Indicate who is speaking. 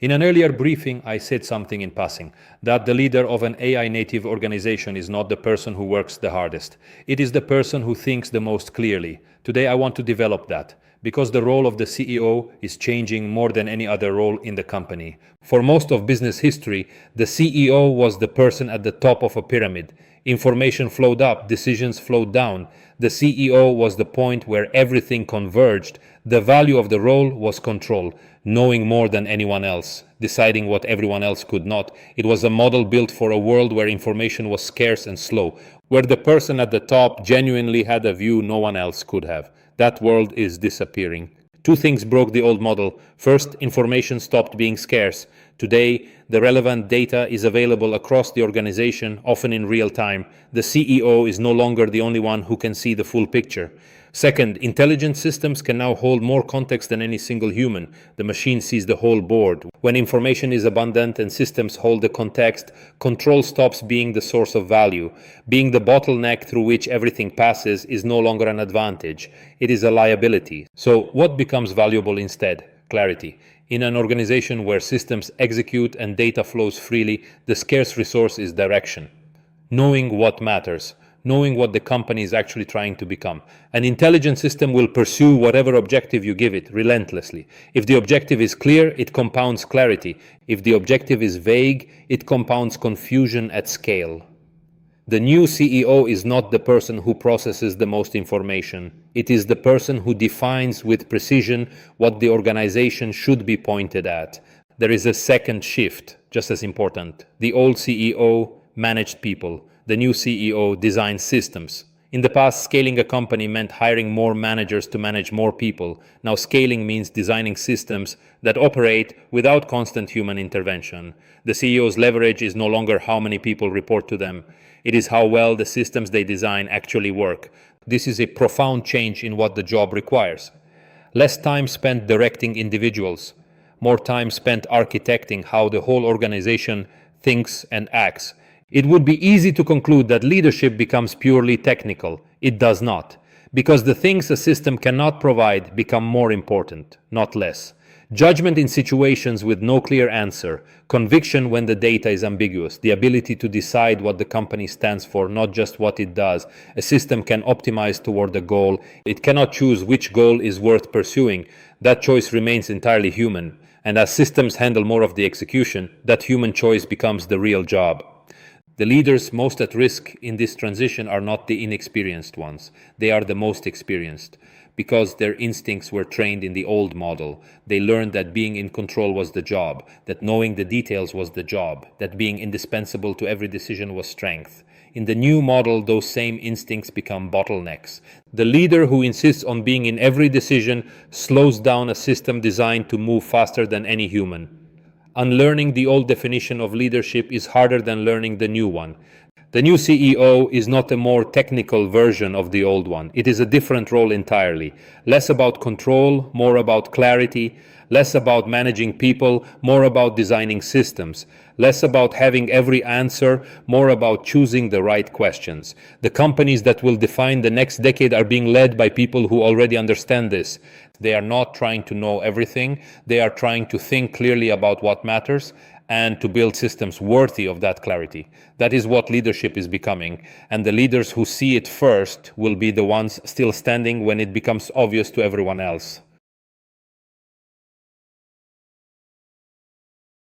Speaker 1: In an earlier briefing, I said something in passing, that the leader of an AI-native organization is not the person who works the hardest. It is the person who thinks the most clearly. Today I want to develop that, because the role of the CEO is changing more than any other role in the company. For most of business history, the CEO was the person at the top of a pyramid. Information flowed up, decisions flowed down. The CEO was the point where everything converged. The value of the role was control, knowing more than anyone else, deciding what everyone else could not. It was a model built for a world where information was scarce and slow, where the person at the top genuinely had a view no one else could have. That world is disappearing. Two things broke the old model. First, information stopped being scarce. Today, the relevant data is available across the organization, often in real time. The CEO is no longer the only one who can see the full picture. Second, intelligent systems can now hold more context than any single human. The machine sees the whole board. When information is abundant and systems hold the context, control stops being the source of value. Being the bottleneck through which everything passes is no longer an advantage. It is a liability. So what becomes valuable instead? Clarity. In an organization where systems execute and data flows freely, the scarce resource is direction. Knowing what matters. Knowing what the company is actually trying to become. An intelligent system will pursue whatever objective you give it relentlessly. If the objective is clear, it compounds clarity. If the objective is vague, it compounds confusion at scale. The new CEO is not the person who processes the most information. It is the person who defines with precision what the organization should be pointed at. There is a second shift, just as important. The old CEO managed people. The new CEO designs systems. In the past, scaling a company meant hiring more managers to manage more people. Now scaling means designing systems that operate without constant human intervention. The CEO's leverage is no longer how many people report to them. It is how well the systems they design actually work. This is a profound change in what the job requires. Less time spent directing individuals, more time spent architecting how the whole organization thinks and acts. It would be easy to conclude that leadership becomes purely technical. It does not, because the things a system cannot provide become more important, not less. Judgment in situations with no clear answer, conviction when the data is ambiguous, the ability to decide what the company stands for, not just what it does. A system can optimize toward a goal. It cannot choose which goal is worth pursuing. That choice remains entirely human. And as systems handle more of the execution, that human choice becomes the real job. The leaders most at risk in this transition are not the inexperienced ones. They are the most experienced. Because their instincts were trained in the old model, they learned that being in control was the job, that knowing the details was the job, that being indispensable to every decision was strength. In the new model, those same instincts become bottlenecks. The leader who insists on being in every decision slows down a system designed to move faster than any human. Unlearning the old definition of leadership is harder than learning the new one. The new CEO is not a more technical version of the old one. It is a different role entirely. Less about control, more about clarity. Less about managing people, more about designing systems. Less about having every answer, more about choosing the right questions. The companies that will define the next decade are being led by people who already understand this. They are not trying to know everything. They are trying to think clearly about what matters and to build systems worthy of that clarity. That is what leadership is becoming. And the leaders who see it first will be the ones still standing when it becomes obvious to everyone else.